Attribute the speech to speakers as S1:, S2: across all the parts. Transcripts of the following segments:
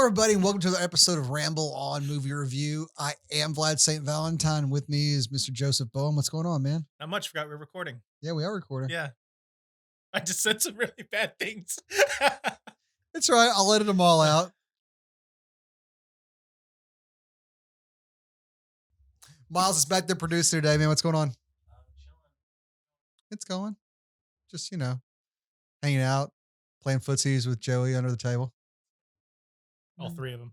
S1: everybody, and welcome to another episode of Ramble on Movie Review. I am Vlad St. Valentine. With me is Mr. Joseph Bowen. What's going on, man?
S2: Not much. Forgot we were recording.
S1: Yeah, we are recording.
S2: Yeah. I just said some really bad things.
S1: It's all right. I'll edit them all out. Miles is back there producing today, man. What's going on? It's going. Just, hanging out, playing footsies with Joey under the table.
S2: All three of them.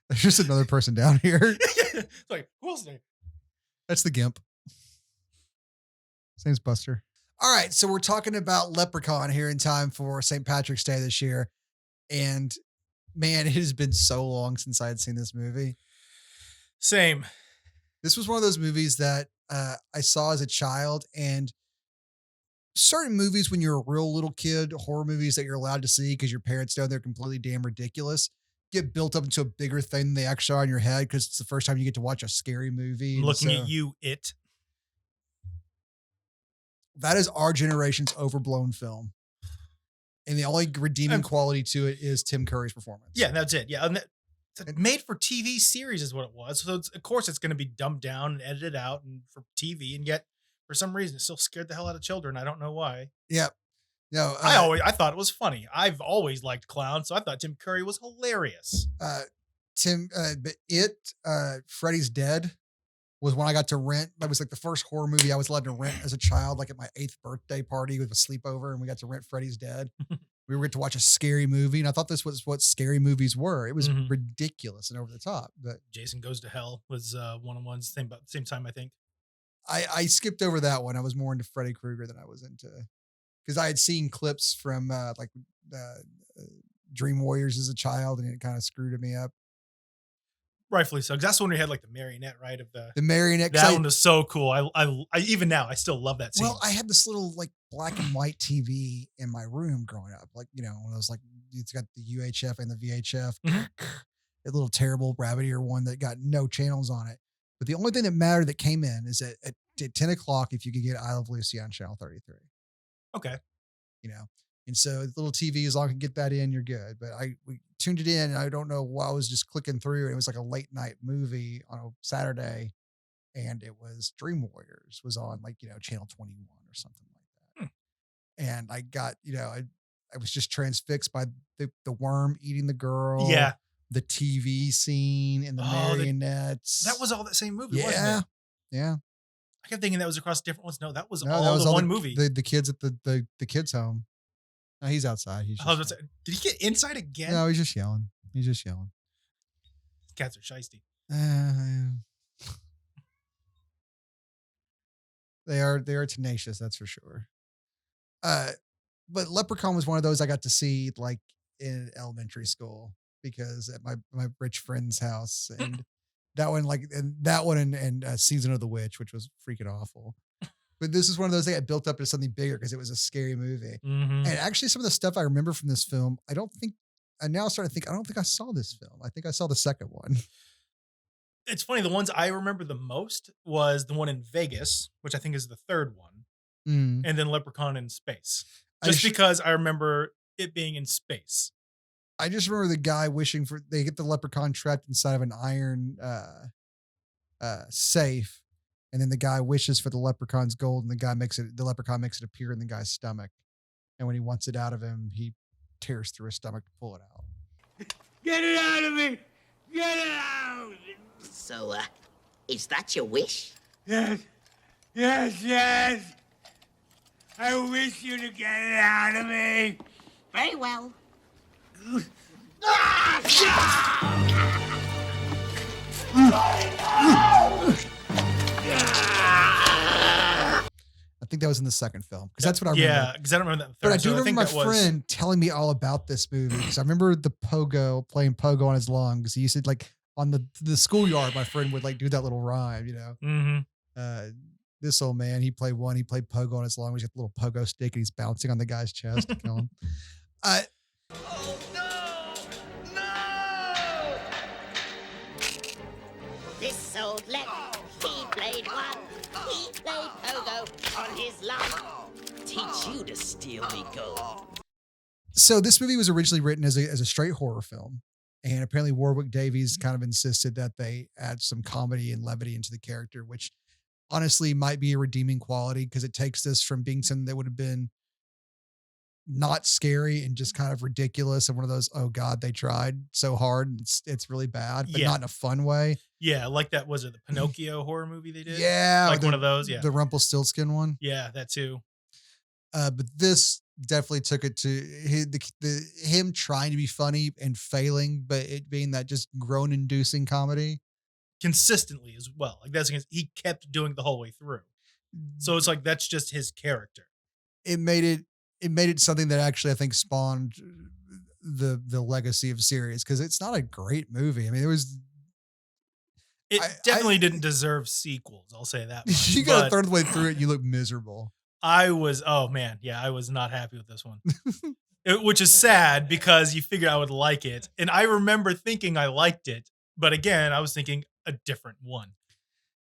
S1: There's just another person down here.
S2: It's like, who else there?
S1: That's the Gimp. His name's Buster. All right, so we're talking about Leprechaun here in time for St. Patrick's Day this year. And man, it has been so long since I had seen this movie.
S2: Same.
S1: This was one of those movies that I saw as a child, and certain movies when you're a real little kid, horror movies that you're allowed to see because your parents know they're completely damn ridiculous, get built up into a bigger thing than they actually are in your head because it's the first time you get to watch a scary movie.
S2: Looking at you, It.
S1: That is our generation's overblown film. And the only redeeming quality to it is Tim Curry's performance.
S2: Yeah, that's it. Yeah. And made for TV series is what it was. So of course it's going to be dumbed down and edited out and for TV. And yet for some reason it still scared the hell out of children. I don't know why.
S1: Yeah. No,
S2: I thought it was funny. I've always liked clowns. So I thought Tim Curry was hilarious.
S1: Freddy's Dead was when I got to rent. That was like the first horror movie I was allowed to rent as a child, like at my 8th birthday party with a sleepover, and we got to rent Freddy's Dead. We were going to watch a scary movie, and I thought this was what scary movies were. It was ridiculous and over the top. But
S2: Jason Goes to Hell was one of ones, same time, I think.
S1: I skipped over that one. I was more into Freddy Krueger than I was into, because I had seen clips from Dream Warriors as a child, and it kind of screwed me up.
S2: Rightfully so, because that's when we had like the marionette, right? Of the
S1: marionette.
S2: That one was so cool. I even now I still love that scene.
S1: Well, I had this little like black and white TV in my room growing up, like one of those, like it's got the UHF and the VHF, a little terrible rabbit ear one that got no channels on it. But the only thing that mattered that came in is at 10 o'clock if you could get I Love Lucy on channel 33.
S2: Okay.
S1: And so the little TV, as long as I can get that in, you're good. But we tuned it in, and I don't know why I was just clicking through, and it was like a late night movie on a Saturday, and it was Dream Warriors was on channel 21 or something like that. And I got, I was just transfixed by the worm eating the girl.
S2: Yeah.
S1: The TV scene and the marionettes.
S2: That was all that same movie, wasn't it?
S1: Yeah.
S2: I kept thinking that was across different ones. No, that was all one movie.
S1: The kids at the kids' home. No, he's outside.
S2: Did he get inside again?
S1: No, he's just yelling.
S2: Cats are shiesty.
S1: They are tenacious, that's for sure. But Leprechaun was one of those I got to see like in elementary school, because at my rich friend's house, and that one and Season of the Witch, which was freaking awful. But this is one of those that got built up into something bigger because it was a scary movie. And actually, some of the stuff I remember from this film, I don't think I saw this film. I think I saw the second one.
S2: It's funny. The ones I remember the most was the one in Vegas, which I think is the third one. And then Leprechaun in space. Because I remember it being in space.
S1: I just remember the guy wishing they get the leprechaun trapped inside of an iron safe. And then the guy wishes for the leprechaun's gold, and the leprechaun makes it appear in the guy's stomach. And when he wants it out of him, he tears through his stomach to pull it out.
S3: Get it out of me! Get it out! So, is that your wish? Yes. I wish you to get it out of me. Very well.
S1: I think that was in the second film, because that's what I remember.
S2: Yeah, because I don't remember that.
S1: But I do remember my friend telling me all about this movie, because I remember the playing pogo on his lungs. He used to on the schoolyard. My friend would do that little rhyme, This old man, he played pogo on his lung. He's got the little pogo stick, and he's bouncing on the guy's chest to kill him.
S3: Oh no! This old left, he played one. He played pogo on his life. Teach you to steal me gold.
S1: So this movie was originally written as a straight horror film. And apparently Warwick Davies kind of insisted that they add some comedy and levity into the character, which honestly might be a redeeming quality because it takes this from being something that would have been not scary and just kind of ridiculous and one of those, oh God, they tried so hard. It's really bad, but not in a fun way.
S2: Yeah, like that, was it the Pinocchio horror movie they did?
S1: Yeah.
S2: Like one of those, yeah.
S1: The Rumpelstiltskin one.
S2: Yeah, that too.
S1: But this definitely took it to him trying to be funny and failing, but it being that just groan-inducing comedy.
S2: Consistently as well. Like that's, he kept doing the whole way through. So it's like, that's just his character.
S1: It made it something that actually I think spawned the legacy of series because it's not a great movie. I mean,
S2: it definitely didn't deserve sequels. I'll say that much.
S1: You got a third way through it, you look miserable.
S2: I was not happy with this one. Which is sad because you figured I would like it. And I remember thinking I liked it. But again, I was thinking a different one.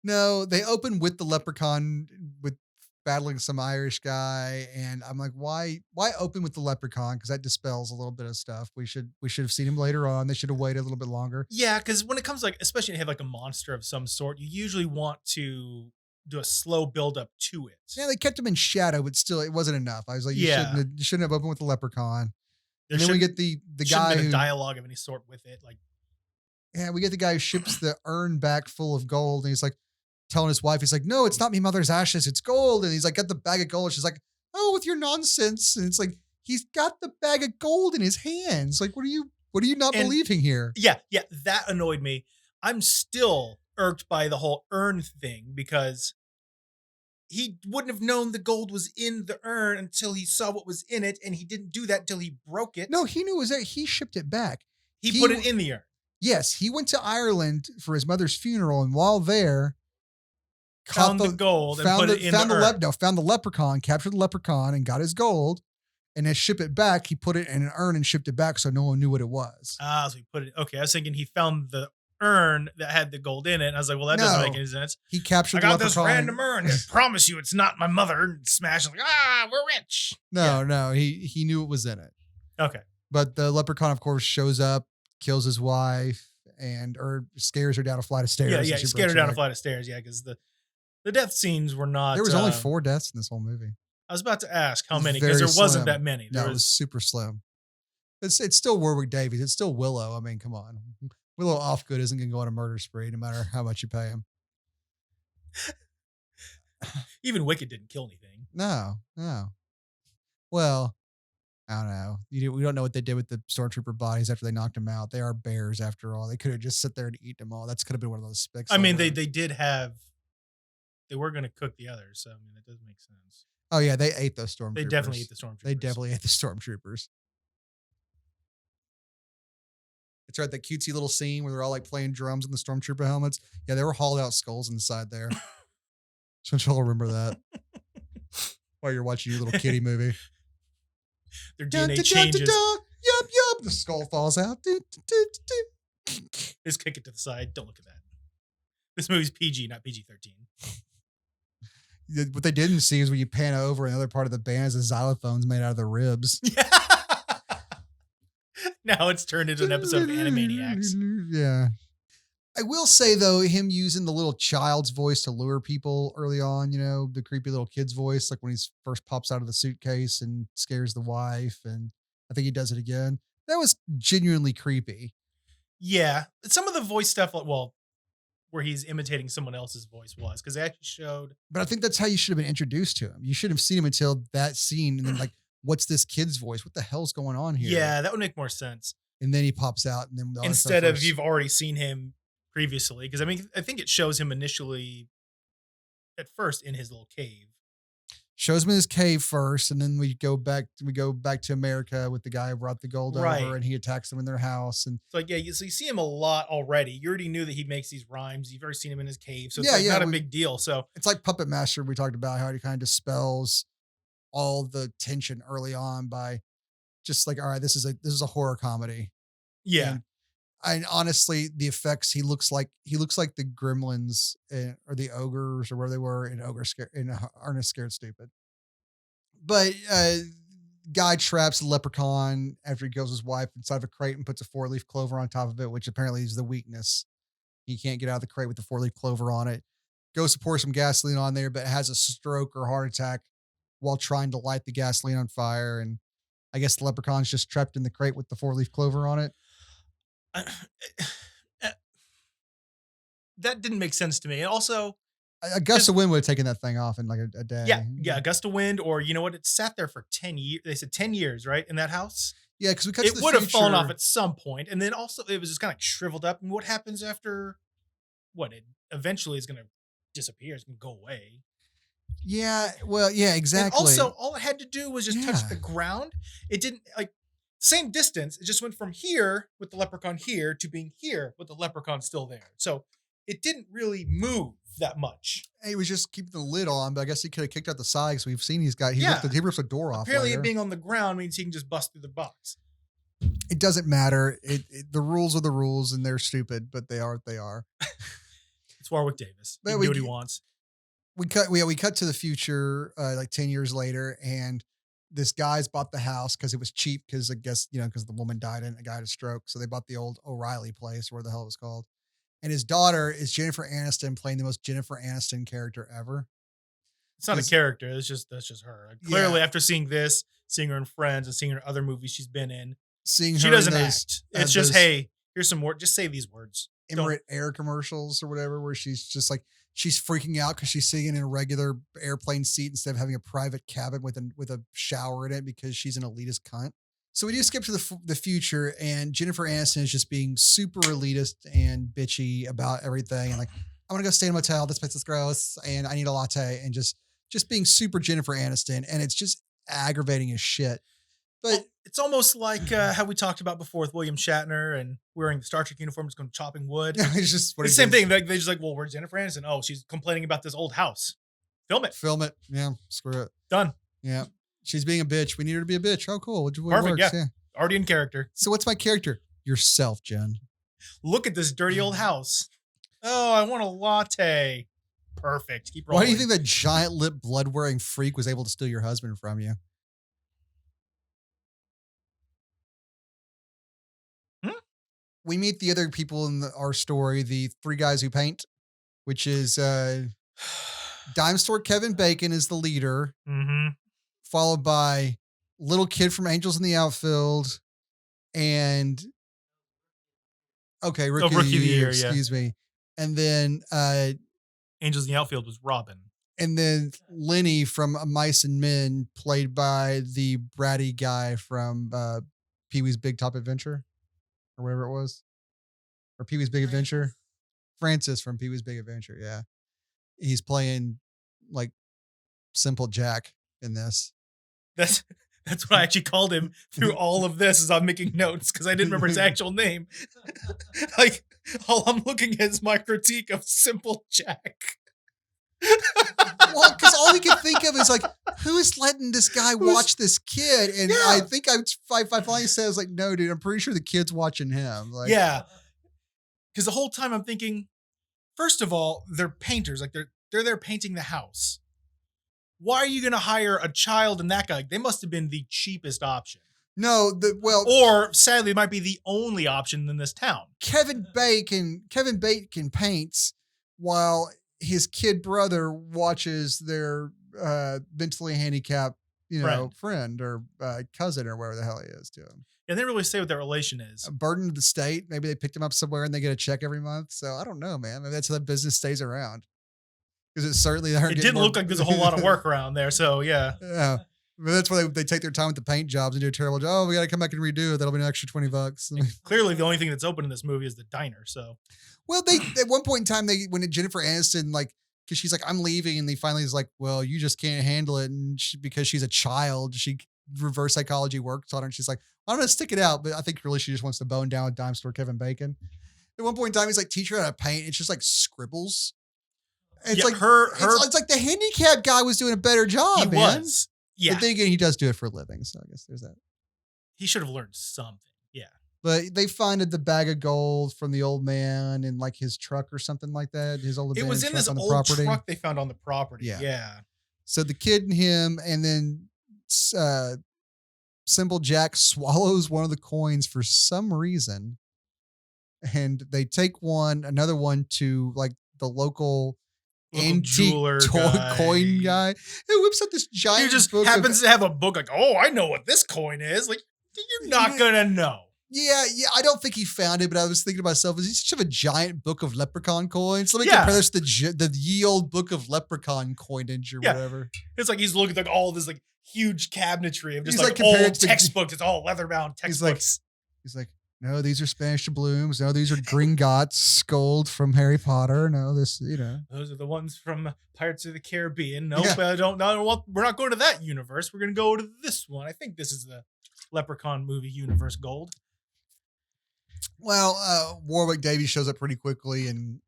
S1: No, they opened with the Leprechaun with battling some Irish guy. And I'm like, why open with the Leprechaun? Because that dispels a little bit of stuff. We should have seen him later on. They should have waited a little bit longer.
S2: Yeah, because when it comes like, especially to have like a monster of some sort, you usually want to do a slow build up to it.
S1: Yeah, they kept him in shadow, but still it wasn't enough. I was like, you shouldn't have opened with the Leprechaun. And then we get the guy
S2: who dialogue of any sort with it. Like,
S1: yeah, we get the guy who ships the urn back full of gold, and he's like telling his wife, he's like, no, it's not me mother's ashes, it's gold. And he's like, got the bag of gold. She's like, oh, with your nonsense. And it's like, he's got the bag of gold in his hands. Like, what are you not believing here?
S2: Yeah, that annoyed me. I'm still irked by the whole urn thing because he wouldn't have known the gold was in the urn until he saw what was in it, and he didn't do that until he broke it.
S1: No, he knew it was there. He shipped it back.
S2: He put it in the urn.
S1: Yes, he went to Ireland for his mother's funeral, and while there,
S2: found the gold and put it in the urn.
S1: Found the leprechaun, captured the leprechaun, and got his gold. And to ship it back, he put it in an urn and shipped it back so no one knew what it was.
S2: So he put it. Okay, I was thinking he found the urn that had the gold in it. And I was like, well, that doesn't make any sense.
S1: He captured the leprechaun.
S2: I got this random urn. I promise you it's not my mother. And smash. Like, we're rich.
S1: No, he knew it was in it.
S2: Okay.
S1: But the leprechaun, of course, shows up, kills his wife, or scares her down a flight of stairs.
S2: Yeah, scared her down a flight of stairs. Yeah, because the death scenes were not.
S1: There was only 4 deaths in this whole movie.
S2: I was about to ask how many, because there wasn't that many.
S1: No, it was super slim. It's still Warwick Davies. It's still Willow. I mean, come on. Willow Offgood isn't going to go on a murder spree no matter how much you pay him.
S2: Even Wicked didn't kill anything.
S1: No. Well, I don't know. We don't know what they did with the stormtrooper bodies after they knocked them out. They are bears after all. They could have just sit there and eat them all. That's could have been one of those spics.
S2: I mean, they were going to cook the others. So, I mean, that does make sense.
S1: Oh, yeah. They ate those stormtroopers.
S2: They definitely ate the stormtroopers.
S1: It's right, that cutesy little scene where they're all like playing drums in the stormtrooper helmets. Yeah, they were hauled out skulls inside there. So y'all remember that while you're watching your little kiddie movie.
S2: Their DNA changes.
S1: Yup. The skull falls out.
S2: Just kick it to the side. Don't look at that. This movie's PG, not PG-13.
S1: What they didn't see is when you pan over, another part of the band is the xylophones made out of the ribs.
S2: Yeah. Now it's turned into an episode of Animaniacs.
S1: Yeah. I will say, though, him using the little child's voice to lure people early on, the creepy little kid's voice, like when he first pops out of the suitcase and scares the wife, and I think he does it again. That was genuinely creepy.
S2: Yeah. Some of the voice stuff, where he's imitating someone else's voice was, because they actually showed.
S1: But I think that's how you should have been introduced to him. You shouldn't have seen him until that scene, and then like, what's this kid's voice? What the hell's going on here?
S2: Yeah, that would make more sense.
S1: And then he pops out, and then
S2: instead of you've already seen him previously, because I mean, I think it shows him initially at first in his little cave.
S1: Shows him in his cave first, and then we go back to America with the guy who brought the gold over, and he attacks them in their house. And
S2: so you see him a lot already. You already knew that he makes these rhymes. You've already seen him in his cave, so it's not a big deal. So
S1: it's like Puppet Master. We talked about how he kind of dispels all the tension early on by just like, all right, this is a horror comedy.
S2: Yeah.
S1: And honestly, the effects, he looks like the gremlins or the ogres or where they were in Ernest Scared Stupid. But guy traps a leprechaun after he kills his wife inside of a crate and puts a 4-leaf clover on top of it, which apparently is the weakness. He can't get out of the crate with the 4-leaf clover on it. Goes to pour some gasoline on there, but has a stroke or heart attack while trying to light the gasoline on fire. And I guess the leprechaun's just trapped in the crate with the 4-leaf clover on it.
S2: That didn't make sense to me. And also,
S1: a gust of wind would have taken that thing off in like a day.
S2: Yeah, a gust of wind, or you know what? It sat there for 10 years. They said 10 years, right? In that house?
S1: Yeah, because it
S2: would have fallen off at some point. And then also, it was just kind of like shriveled up. And what happens after what? It eventually is going to disappear. It's going to go away.
S1: Yeah, well, yeah, exactly.
S2: And also, all it had to do was just touch the ground. It didn't, like, same distance. It just went from here with the leprechaun here to being here with the leprechaun still there. So it didn't really move that much.
S1: He was just keeping the lid on, but I guess he could have kicked out the side. So we've seen he rips the door off.
S2: Apparently, it being on the ground means he can just bust through the box.
S1: It doesn't matter. The rules are the rules, and they're stupid, but they are what they are.
S2: It's Warwick Davis. He can do what he wants.
S1: We cut to the future, like 10 years later, and this guy's bought the house because it was cheap. Because I guess because the woman died and a guy had a stroke, so they bought the old O'Reilly place, where the hell it was called. And his daughter is Jennifer Aniston, playing the most Jennifer Aniston character ever.
S2: It's not a character. That's just her. Clearly, after seeing this, seeing her in Friends, and seeing her in other movies she's been in, she doesn't act. It's just, hey, here's some words. Just say these words.
S1: Emirates Air commercials or whatever, where she's just like, she's freaking out because she's sitting in a regular airplane seat instead of having a private cabin with a shower in it because she's an elitist cunt. So we do skip to the future, and Jennifer Aniston is just being super elitist and bitchy about everything. And like, I'm going to go stay in a motel. This place is gross. And I need a latte, and just being super Jennifer Aniston. And it's just aggravating as shit. But
S2: it's almost like how we talked about before with William Shatner and wearing the Star Trek uniform, just going chopping wood.
S1: It's just
S2: the same thing. They're just like, well, where's Jennifer Aniston? Oh, she's complaining about this old house. Film it.
S1: Yeah. Screw it.
S2: Done.
S1: Yeah. She's being a bitch. We need her to be a bitch. Oh, cool.
S2: Perfect. Yeah. Already in character.
S1: So what's my character? Yourself, Jen.
S2: Look at this dirty old house. Oh, I want a latte. Perfect. Keep rolling.
S1: Why do you think that giant lip blood-wearing freak was able to steal your husband from you? We meet the other people in our story, the 3 guys who paint, which is Dime Store Kevin Bacon is the leader, followed by little kid from Angels in the Outfield, and Rookie of the Year, excuse me. And then
S2: Angels in the Outfield was Robin.
S1: And then Lenny from Mice and Men, played by the bratty guy from Pee-wee's Big Top Adventure. Or whatever it was. Or Pee-wee's Big Adventure. Francis from Pee-wee's Big Adventure, yeah. He's playing like Simple Jack in this.
S2: That's what I actually called him through all of this as I'm making notes because I didn't remember his actual name. Like, all I'm looking at is my critique of Simple Jack.
S1: Well, because all we can think of is like, who is letting this guy watch this kid? And I think I finally said, I was like, no, dude, I'm pretty sure the kid's watching him. Like,
S2: yeah. Because the whole time I'm thinking, first of all, they're painters. Like they're there painting the house. Why are you going to hire a child and that guy? They must have been the cheapest option.
S1: No,
S2: or sadly, it might be the only option in this town.
S1: Kevin Bacon paints while his kid brother watches their mentally handicapped, friend or cousin or whatever the hell he is to him.
S2: Yeah, they didn't really say what their relation is.
S1: A burden to the state. Maybe they picked him up somewhere and they get a check every month. So I don't know, man. Maybe that's how that business stays around. Because it certainly
S2: didn't look like there's a whole lot of work around there. So yeah.
S1: Yeah. But that's why they take their time with the paint jobs and do a terrible job. Oh, we got to come back and redo it. That'll be an extra $20.
S2: Clearly, the only thing that's open in this movie is the diner. So,
S1: well, they at one point in time, when Jennifer Aniston, like, because she's like, I'm leaving, and they finally is like, well, you just can't handle it, and because she's a child, she reverse psychology works on her, and she's like, I'm gonna stick it out, but I think really she just wants to bone down with Dime Store Kevin Bacon. At one point in time, he's like, teach her how to paint. It's just like scribbles. It's like it's like the handicapped guy was doing a better job.
S2: He was. Yeah.
S1: But then again, he does do it for a living. So I guess there's that.
S2: He should have learned something. Yeah.
S1: But they finded the bag of gold from the old man in like his truck or something like that. His old
S2: It was in
S1: truck
S2: this
S1: on the
S2: old
S1: property.
S2: truck they found on the property. Yeah.
S1: So the kid and him, and then Simple Jack swallows one of the coins for some reason, and they take another one to like the local antique
S2: jeweler
S1: coin guy who whips out this giant.
S2: He just
S1: book
S2: happens to have a book like, oh, I know what this coin is. Like, you're not gonna know.
S1: Yeah. I don't think he found it, but I was thinking to myself, is he such a giant book of leprechaun coins? Let me compare this to the ye old book of leprechaun coinage or whatever.
S2: It's like he's looking at like all this like huge cabinetry of just
S1: He's
S2: like old textbooks. It's all leather-bound textbooks.
S1: He's like, no, these are Spanish doubloons. No, these are Gringotts gold from Harry Potter. No, those are
S2: the ones from Pirates of the Caribbean. No, we're not going to that universe. We're going to go to this one. I think this is the Leprechaun movie universe gold.
S1: Well, Warwick Davies shows up pretty quickly and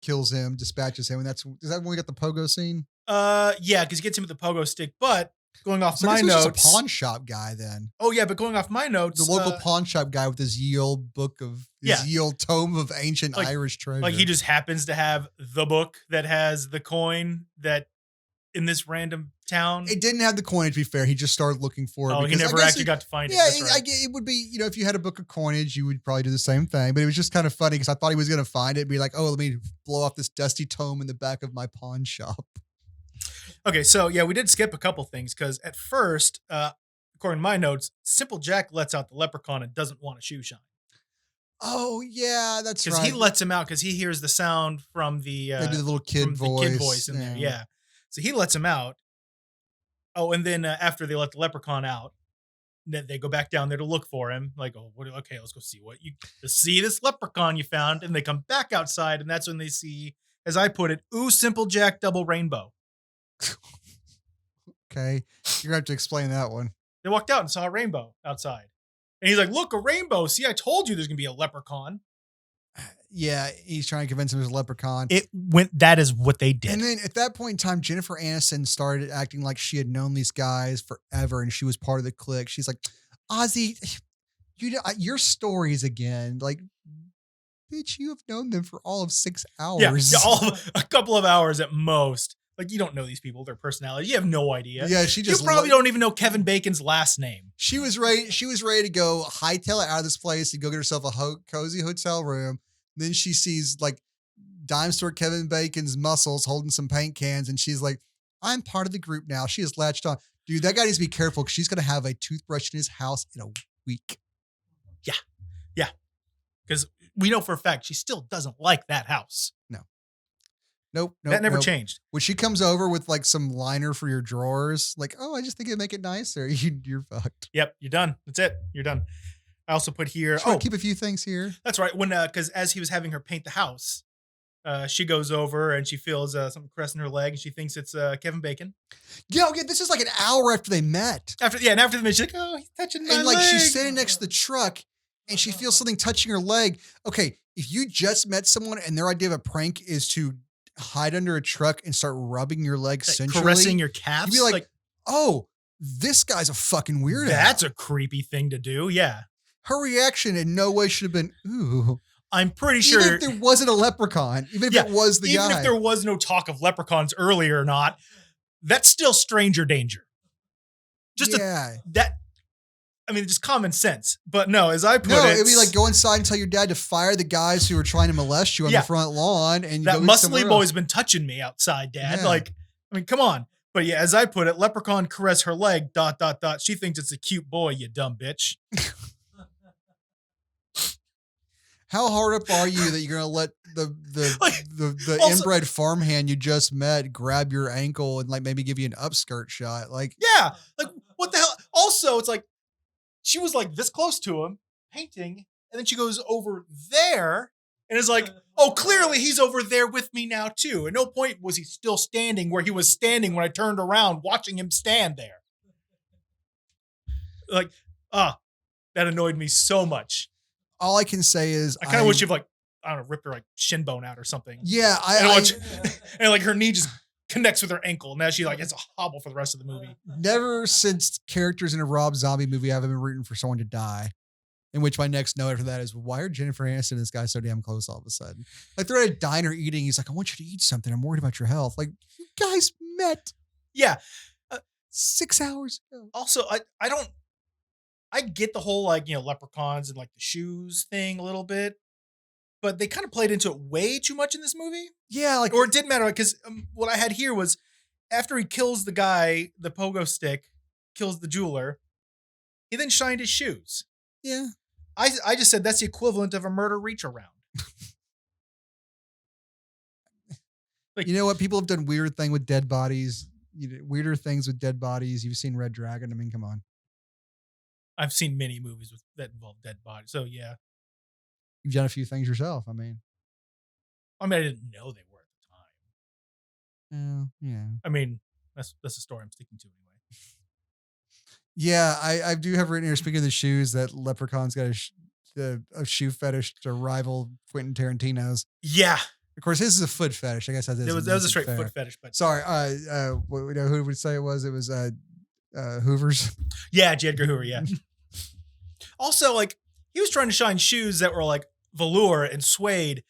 S1: kills him, dispatches him, and is that when we got the pogo scene?
S2: Yeah, because he gets him with the pogo stick, but going off my notes,
S1: a pawn shop guy then.
S2: Oh yeah, but going off my notes,
S1: the local pawn shop guy with his ye old book of ye old tome of ancient Irish treasure.
S2: Like he just happens to have the book that has the coin that in this random town.
S1: It didn't have the coinage, to be fair. He just started looking for it.
S2: Oh, he never actually got to find it.
S1: Yeah, it would be, if you had a book of coinage, you would probably do the same thing. But it was just kind of funny because I thought he was going to find it and be like, oh, let me blow off this dusty tome in the back of my pawn shop.
S2: Okay, so yeah, we did skip a couple things because at first, according to my notes, Simple Jack lets out the leprechaun and doesn't want a shoe shine.
S1: Oh yeah, that's right.
S2: Because he lets him out because he hears the sound from the
S1: they do the little kid voice.
S2: The kid voice in there, yeah. So he lets him out. Oh, and then after they let the leprechaun out, they go back down there to look for him. Like, okay, let's go see see this leprechaun you found. And they come back outside, and that's when they see, as I put it, ooh, Simple Jack double rainbow.
S1: Okay, you're gonna have to explain that one.
S2: They walked out and saw a rainbow outside, and he's like, "Look, a rainbow! See, I told you there's gonna be a leprechaun."
S1: Yeah, he's trying to convince him it was a leprechaun.
S2: That is what they did.
S1: And then at that point in time, Jennifer Aniston started acting like she had known these guys forever and she was part of the clique. She's like, Ozzy, your stories again. Like, bitch, you have known them for all of 6 hours.
S2: Yeah, a couple of hours at most. Like, you don't know these people, their personality. You have no idea.
S1: Yeah,
S2: you probably don't even know Kevin Bacon's last name.
S1: She was ready to go hightail it out of this place and go get herself a cozy hotel room. Then she sees like dime store Kevin Bacon's muscles holding some paint cans. And she's like, I'm part of the group now. She has latched on. Dude, that guy needs to be careful because she's going to have a toothbrush in his house in a week.
S2: Yeah. Yeah. Because we know for a fact she still doesn't like that house.
S1: No. Nope.
S2: That never changed.
S1: When she comes over with like some liner for your drawers, like, oh, I just think it'd make it nicer. You're fucked.
S2: Yep. You're done. That's it. You're done. I also put here.
S1: Keep a few things here.
S2: That's right. When because as he was having her paint the house, she goes over and she feels something caressing her leg, and she thinks it's Kevin Bacon.
S1: Yeah, this is like an hour after they met.
S2: And after the minute, she's like, "Oh, he's touching my leg."
S1: And like she's sitting next to the truck, and she feels something touching her leg. Okay, if you just met someone and their idea of a prank is to hide under a truck and start rubbing your leg sensually,
S2: caressing your calves,
S1: you'd be like, "Oh, this guy's a fucking weirdo."
S2: That's a creepy thing to do. Yeah.
S1: Her reaction in no way should have been, ooh.
S2: I'm pretty sure.
S1: Even if there wasn't a leprechaun, even if it was the guy.
S2: Even if there was no talk of leprechauns earlier or not, that's still stranger danger. Just just common sense. But no, as I put it.
S1: It'd be like go inside and tell your dad to fire the guys who were trying to molest you on the front lawn. And
S2: that muscly boy's been touching me outside, Dad. Yeah. Come on. But yeah, as I put it, leprechaun caress her leg, ... She thinks it's a cute boy, you dumb bitch.
S1: How hard up are you that you're gonna let the inbred farmhand you just met grab your ankle and like maybe give you an upskirt shot? Like,
S2: yeah, like what the hell? Also, it's like she was like this close to him painting, and then she goes over there and is like, oh, clearly he's over there with me now too. At no point was he still standing where he was standing when I turned around watching him stand there. Like, that annoyed me so much.
S1: All I can say is
S2: I kind of wish you've like, I don't know, ripped her like shin bone out or something.
S1: Yeah.
S2: And like her knee just connects with her ankle. Now she like has a hobble for the rest of the movie.
S1: Never since characters in a Rob Zombie movie have I been rooting for someone to die. In which my next note after that is, why are Jennifer Aniston and this guy so damn close all of a sudden? Like they're at a diner eating. He's like, I want you to eat something. I'm worried about your health. Like you guys met.
S2: Yeah.
S1: 6 hours ago.
S2: Also, I get the whole like, leprechauns and like the shoes thing a little bit, but they kind of played into it way too much in this movie.
S1: Yeah. Like,
S2: or it didn't matter because what I had here was after he kills the guy, the pogo stick, kills the jeweler, he then shined his shoes.
S1: Yeah.
S2: I just said that's the equivalent of a murder reach around.
S1: Like, you know what? People have done weird thing with dead bodies. Weirder things with dead bodies. You've seen Red Dragon. I mean, come on.
S2: I've seen many movies that involve dead bodies. So yeah.
S1: You've done a few things yourself. I mean,
S2: I didn't know they were at the time.
S1: Yeah.
S2: I mean, that's a story I'm sticking to anyway.
S1: Yeah, I do have written here, speaking of the shoes, that Leprechaun's got a shoe fetish to rival Quentin Tarantino's.
S2: Yeah.
S1: Of course, his is a foot fetish. I guess that
S2: was a straight foot fetish. But
S1: sorry, who would say it was? It was Hoover's.
S2: Yeah, J. Edgar Hoover. Yeah. Also, like he was trying to shine shoes that were like velour and suede.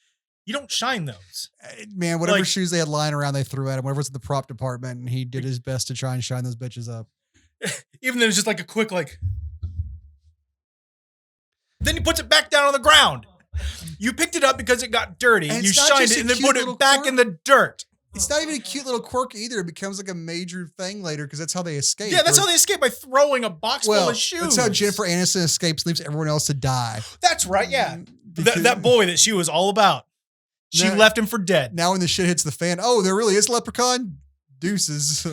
S2: You don't shine those.
S1: Man, whatever shoes they had lying around, they threw at him. Whatever was in the prop department, and he did his best to try and shine those bitches up.
S2: Even though it's just like a quick like. Then he puts it back down on the ground. You picked it up because it got dirty. You shined it and then put it back in the dirt.
S1: It's not even a cute little quirk either. It becomes like a major thing later because that's how they escape.
S2: Yeah, that's how they escape, by throwing a box full of shoes.
S1: That's how Jennifer Aniston escapes, leaves everyone else to die.
S2: That's right, yeah. That boy that she was all about. She left him for dead.
S1: Now when the shit hits the fan, oh, there really is a leprechaun? Deuces.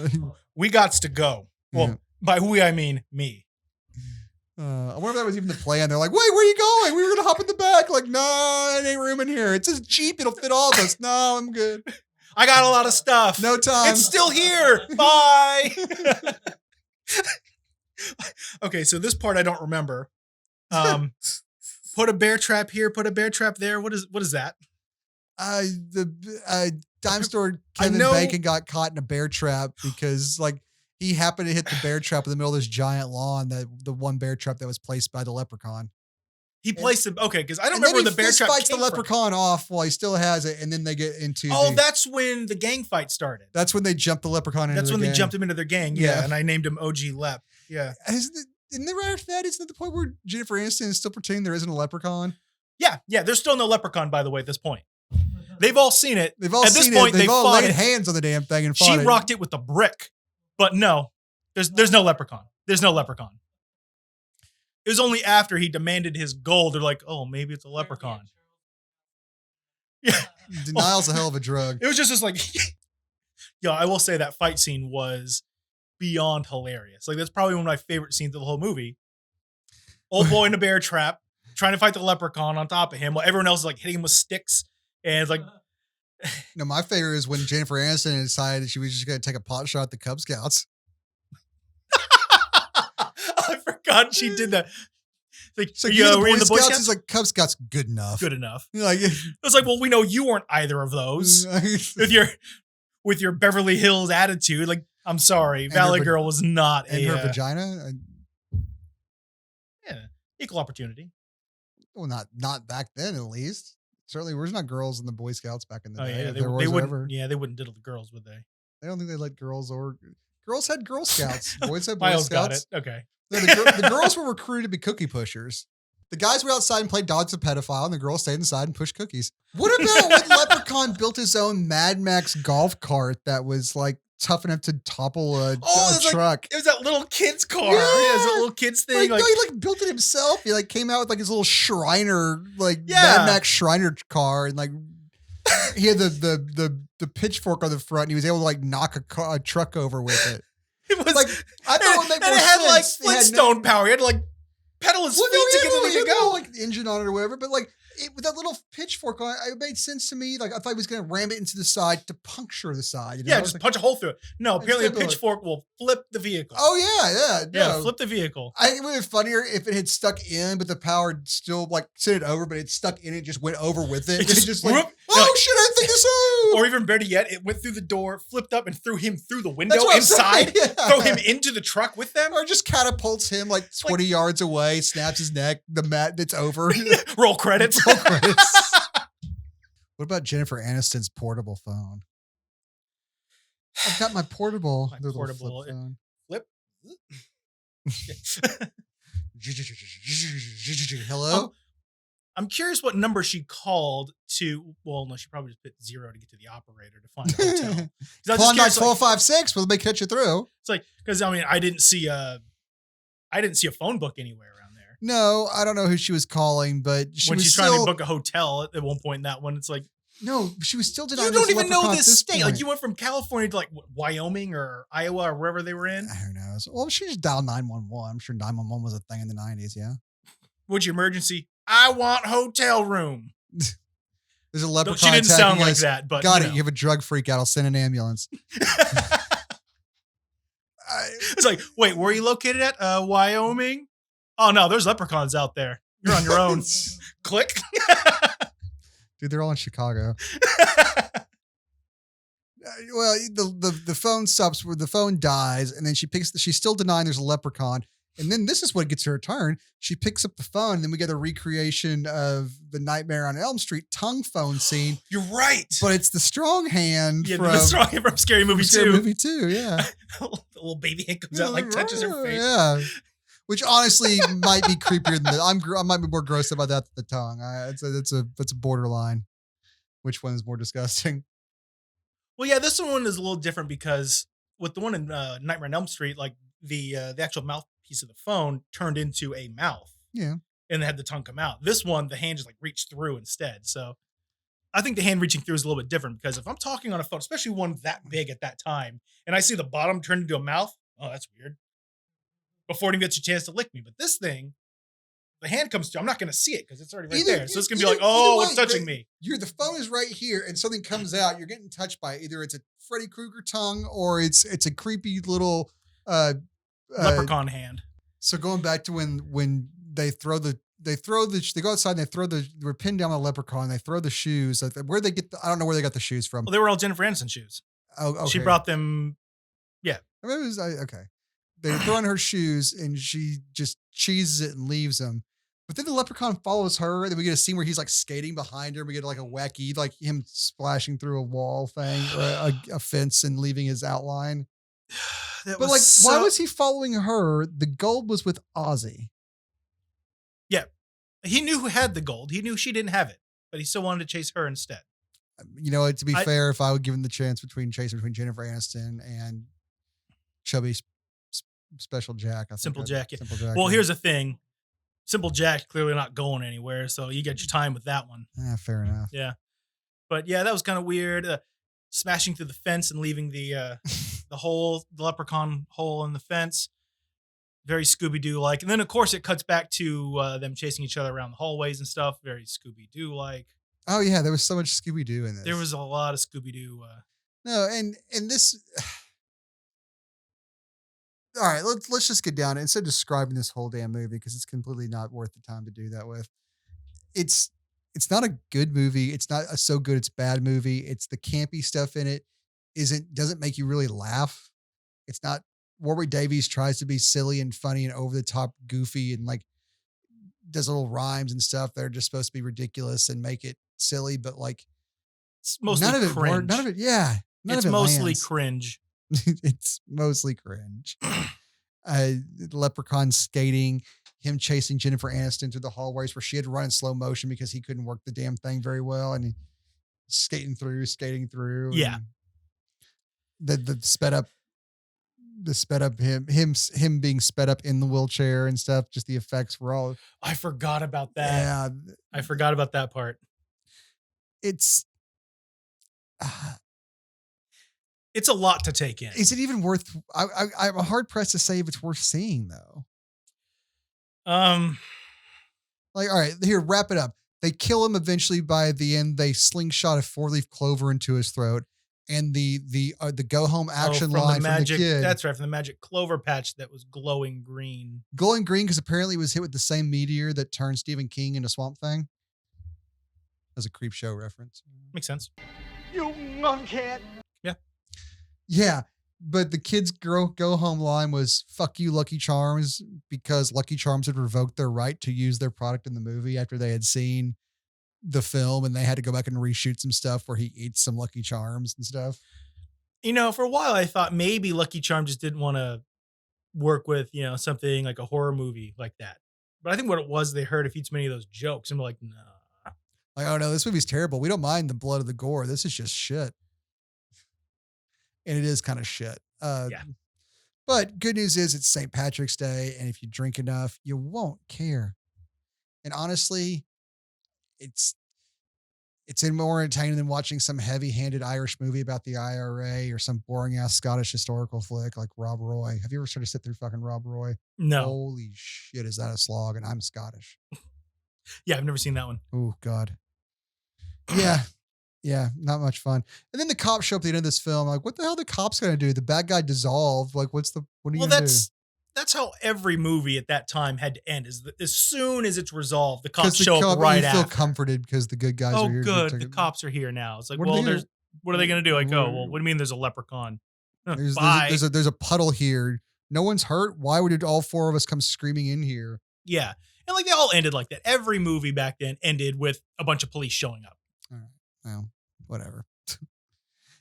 S2: We gots to go. Well, by we, I mean me.
S1: I wonder if that was even the plan. They're like, wait, where are you going? We were going to hop in the back. Like, no, it ain't room in here. It's a Jeep. It'll fit all of us. No, I'm good.
S2: I got a lot of stuff.
S1: No time.
S2: It's still here. Bye. Okay, so this part I don't remember. Put a bear trap here. Put a bear trap there. What is that?
S1: The dime store Kevin Bacon got caught in a bear trap because like he happened to hit the bear trap in the middle of this giant lawn, the one bear trap that was placed by the leprechaun.
S2: He placed it. Okay, because I don't remember where the bear trap
S1: fights
S2: came
S1: the leprechaun off while he still has it, and then they get into.
S2: Oh, that's when the gang fight started.
S1: That's when they jumped the leprechaun into.
S2: That's when they jumped him into their gang. Yeah, and I named him OG Lep. Yeah.
S1: Isn't it right after that? Isn't it the point where Jennifer Aniston is still pretending there isn't a leprechaun?
S2: Yeah. There's still no leprechaun, by the way, at this point. They've all seen it.
S1: They've all seen it. They've all laid hands on the damn thing and fought it.
S2: She rocked it with a brick, but no, there's no leprechaun. There's no leprechaun. It was only after he demanded his gold. They're like, oh, maybe it's a leprechaun. Yeah.
S1: Denial's a hell of a drug.
S2: It was just like, yeah, I will say that fight scene was beyond hilarious. Like, that's probably one of my favorite scenes of the whole movie. Old boy in a bear trap, trying to fight the leprechaun on top of him while everyone else is like hitting him with sticks. And it's like,
S1: no, my favorite is when Jennifer Aniston decided she was just going to take a pot shot at the Cub Scouts.
S2: I forgot she did that. Like,
S1: so were you in the Boy Scouts? It's like, Cub Scouts, good enough.
S2: Good enough.
S1: Like,
S2: it was like, well, we know you weren't either of those. with your Beverly Hills attitude. Like, I'm sorry, Valley Girl was not
S1: and her vagina.
S2: Yeah, equal opportunity.
S1: Well, not back then, at least. Certainly, there's not girls in the Boy Scouts back in the day.
S2: Yeah, they wouldn't. Yeah, they wouldn't diddle the girls, would they?
S1: I don't think they let girls had Girl Scouts. Boys had Boy
S2: Miles
S1: Scouts.
S2: Got it. Okay.
S1: No, the girls were recruited to be cookie pushers. The guys were outside and played dodge the pedophile, and the girls stayed inside and pushed cookies. What about when Leprechaun built his own Mad Max golf cart that was like tough enough to topple a truck?
S2: Like, it was that little kid's car. Yeah, it was that little kid's thing.
S1: No, he built it himself. He came out with his little Shriner, Mad Max Shriner car, and he had the pitchfork on the front, and he was able to knock a truck over with it.
S2: It was I thought it would make more sense. It had Flintstone power. He had to pedal his feet to get the thing to go.
S1: Engine on it or whatever, but with that little pitchfork on it made sense to me. I thought he was going to ram it into the side to puncture the side.
S2: Yeah, just punch a hole through it. No, apparently a pitchfork will flip the vehicle.
S1: Oh yeah.
S2: Yeah, flip the vehicle.
S1: I think it would have been funnier if it had stuck in, but the power still sent it over, but it stuck in. It just went over with it.
S2: It just
S1: oh shit, I think so.
S2: Or even better yet, it went through the door, flipped up, and threw him through the window
S1: That's what I'm
S2: inside.
S1: saying, yeah.
S2: Throw him into the truck with them.
S1: Or just catapults him like 20 yards away, snaps his neck, the mat, it's over.
S2: Roll credits.
S1: Roll credits. What about Jennifer Aniston's portable phone? I've got my portable flip phone.
S2: Flip?
S1: Hello?
S2: I'm curious what number she called to. Well, no, she probably just put 0 to get to the operator to find a hotel.
S1: Call 9456. We'll make catch you through.
S2: It's like, because I mean, I didn't see a phone book anywhere around there.
S1: No, I don't know who she was calling, but
S2: when she's trying to book a hotel at one point in that one, it's like,
S1: no, she was still denying.
S2: You don't even know this state. Like you went from California to like Wyoming or Iowa or wherever they were in.
S1: Who knows? Well, she just dialed 911. I'm sure 911 was a thing in the 90s. Yeah.
S2: What's your emergency? I want hotel room.
S1: There's a leprechaun.
S2: She didn't sound like that, but
S1: got it. You have a drug freak out. I'll send an ambulance.
S2: It's like, wait, where are you located at? Wyoming? Oh no, there's leprechauns out there. You're on your own. Click.
S1: Dude, they're all in Chicago. Well, the phone stops where the phone dies, and then she's still denying there's a leprechaun. And then this is what gets her turn. She picks up the phone, and then we get a recreation of the Nightmare on Elm Street tongue phone scene.
S2: You're right.
S1: But it's the strong hand
S2: from the strong hand from Scary Movie 2.
S1: Scary Movie 2, yeah.
S2: The little baby hand comes out, like touches her face.
S1: Yeah. Which honestly might be creepier than I might be more gross about that than the tongue. It's a borderline. Which one is more disgusting?
S2: Well, yeah, this one is a little different because with the one in Nightmare on Elm Street, like the actual mouthpiece of the phone turned into a mouth.
S1: Yeah.
S2: And they had the tongue come out. This one, the hand just like reached through instead. So I think the hand reaching through is a little bit different because if I'm talking on a phone, especially one that big at that time, and I see the bottom turn into a mouth, oh, that's weird. Before it even gets a chance to lick me. But this thing, the hand comes through. I'm not going to see it because it's already right there. So it's going to be like, oh, it's touching me.
S1: The phone is right here and something comes out. You're getting touched by it. Either it's a Freddy Krueger tongue or it's a creepy little
S2: leprechaun hand.
S1: So going back to when they go outside and we're pinned down the leprechaun. They throw the shoes. Where they get I don't know where they got the shoes from.
S2: Well, they were all Jennifer Aniston shoes.
S1: Oh, okay.
S2: She brought them. Yeah.
S1: I mean, okay. They're throwing her shoes and she just cheeses it and leaves them. But then the leprechaun follows her. And then we get a scene where he's like skating behind her. We get like a wacky, like him splashing through a wall thing or a fence and leaving his outline. Why was he following her? The gold was with Ozzy.
S2: Yeah. He knew who had the gold. He knew she didn't have it, but he still wanted to chase her instead.
S1: You know, to be fair, if I would give him the chance between Jennifer Aniston and chubby Special Jack.
S2: Simple Jack. Well, here's the thing. Simple Jack clearly not going anywhere, so you get your time with that one.
S1: Fair enough.
S2: Yeah. But yeah, that was kind of weird. Smashing through the fence and leaving the leprechaun hole in the fence. Very Scooby-Doo like. And then of course it cuts back to them chasing each other around the hallways and stuff. Very Scooby-Doo like.
S1: Oh yeah, there was so much Scooby-Doo in this.
S2: There was a lot of Scooby-Doo.
S1: No, and this. All right, let's just get down to it. Instead of describing this whole damn movie, because it's completely not worth the time to do that with. It's not a good movie. It's not a so good it's bad movie. It's the campy stuff in it doesn't make you really laugh. It's not. Warwick Davis tries to be silly and funny and over the top, goofy, and like does little rhymes and stuff that are just supposed to be ridiculous and make it silly, but like
S2: it's mostly
S1: none of it.
S2: Cringe.
S1: None of it. Yeah,
S2: it's mostly cringe.
S1: It's mostly cringe. Leprechaun skating, him chasing Jennifer Aniston through the hallways where she had to run in slow motion because he couldn't work the damn thing very well, and skating through.
S2: Yeah.
S1: The sped up him being sped up in the wheelchair and stuff. Just the effects were all.
S2: I forgot about that.
S1: Yeah,
S2: I forgot about that part.
S1: It's
S2: a lot to take in.
S1: Is it even worth? I'm hard pressed to say if it's worth seeing though. Like, all right, here, wrap it up. They kill him eventually. By the end, they slingshot a 4-leaf clover into his throat, and the go home action line from the kid.
S2: That's right, from the magic clover patch that was glowing green.
S1: Glowing green because apparently it was hit with the same meteor that turned Stephen King into Swamp Thing. as a creep show reference.
S2: Makes sense.
S3: You monkhead.
S2: Yeah.
S1: Yeah. But the kids' go home line was "fuck you, Lucky Charms," because Lucky Charms had revoked their right to use their product in the movie after they had seen the film, and they had to go back and reshoot some stuff where he eats some Lucky Charms and stuff.
S2: You know, for a while I thought maybe Lucky Charms just didn't want to work with, you know, something like a horror movie like that. But I think what it was, they heard a few too many of those jokes and were like, nah.
S1: Like, oh no, this movie's terrible. We don't mind the blood of the gore. This is just shit. And it is kind of shit.
S2: Yeah.
S1: But good news is it's St. Patrick's Day, and if you drink enough, you won't care. And honestly, it's more entertaining than watching some heavy-handed Irish movie about the IRA or some boring-ass Scottish historical flick like Rob Roy. Have you ever tried to sit through fucking Rob Roy?
S2: No.
S1: Holy shit, is that a slog? And I'm Scottish.
S2: Yeah, I've never seen that one.
S1: Oh, God. Yeah. Yeah, not much fun. And then the cops show up at the end of this film. Like, what the hell are the cops going to do? The bad guy dissolved. Like, what are you going to do?
S2: That's how every movie at that time had to end. Is that as soon as it's resolved, the cops show up right after.
S1: You feel comforted because the good guys are here.
S2: Oh, good. The cops are here now. It's like, what are they going to do? Like, oh, well, what do you mean there's a leprechaun? Bye.
S1: There's a puddle here. No one's hurt. Why would all four of us come screaming in here?
S2: Yeah. And like they all ended like that. Every movie back then ended with a bunch of police showing up.
S1: All right. Well, whatever.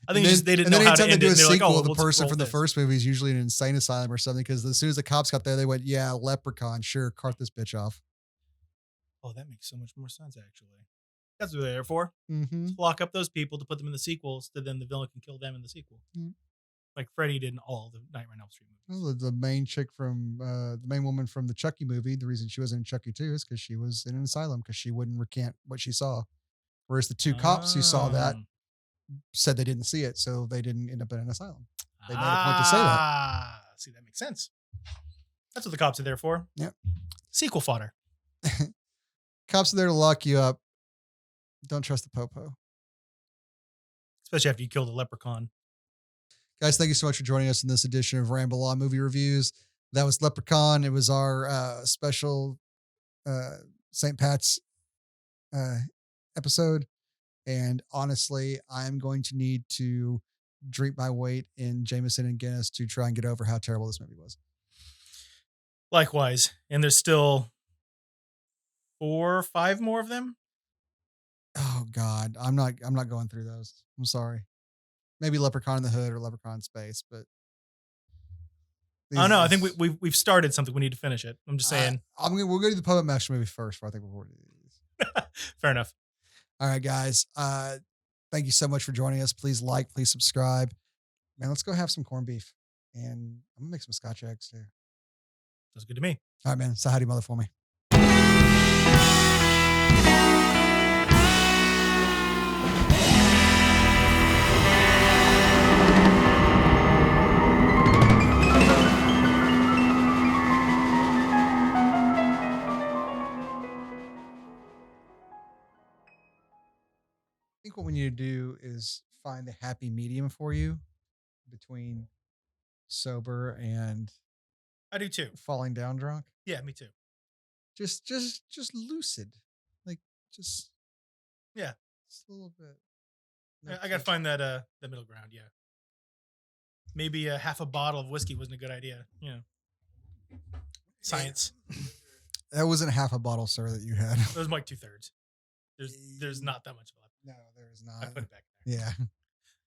S2: I think they didn't know how to end
S1: do
S2: it.
S1: A sequel,
S2: like, oh,
S1: the person from the first movie is usually in an insane asylum or something, because as soon as the cops got there, they went, yeah, Leprechaun, sure, cart this bitch off.
S2: Oh, that makes so much more sense, actually. That's what they're there for.
S1: Mm-hmm.
S2: Lock up those people to put them in the sequels, so then the villain can kill them in the sequel. Mm-hmm. Like Freddy did in all the Nightmare on Elm Street movies.
S1: Well, the main chick from, the main woman from the Chucky movie, the reason she wasn't in Chucky 2 is because she was in an asylum because she wouldn't recant what she saw. Whereas the two cops who saw that said they didn't see it, so they didn't end up in an asylum. They made a point to say that.
S2: See, that makes sense. That's what the cops are there for.
S1: Yep.
S2: Sequel fodder.
S1: Cops are there to lock you up. Don't trust the popo.
S2: Especially after you kill the leprechaun.
S1: Guys, thank you so much for joining us in this edition of Ramble on Movie Reviews. That was Leprechaun. It was our special St. Pat's episode. And honestly, I'm going to need to drink my weight in Jameson and Guinness to try and get over how terrible this movie was.
S2: Likewise. And there's still 4 or 5 more of them.
S1: Oh God. I'm not going through those. I'm sorry. Maybe Leprechaun in the Hood or Leprechaun in Space, but
S2: oh no, I think we've started something. We need to finish it. I'm just saying.
S1: We'll go to the Puppet Master movie first before
S2: Fair enough.
S1: All right, guys. Thank you so much for joining us. Please like, please subscribe. Man, let's go have some corned beef. And I'm going to make some Scotch eggs too.
S2: Sounds good to me.
S1: All right, man. Say howdy, mother, for me. I think what we need to do is find the happy medium for you between sober and
S2: I do too.
S1: Falling down drunk.
S2: Yeah, me too.
S1: Just lucid. Like just a little bit.
S2: No, I got to find that the middle ground, yeah. Maybe half a bottle of whiskey wasn't a good idea, you know. Science.
S1: That wasn't half a bottle, sir, that you had.
S2: It was like 2/3. There's not that much left.
S1: No, there is not.
S2: I put it back there.
S1: Yeah.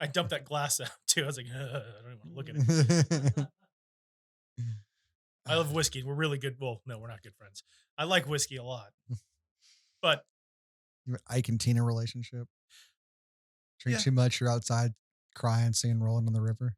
S2: I dumped that glass out too. I was like, I don't even want to look at it. I love whiskey. We're really good. Well, no, we're not good friends. I like whiskey a lot. But
S1: you have an Ike and Tina relationship. Drink too much, you're outside crying, seeing Rolling on the River.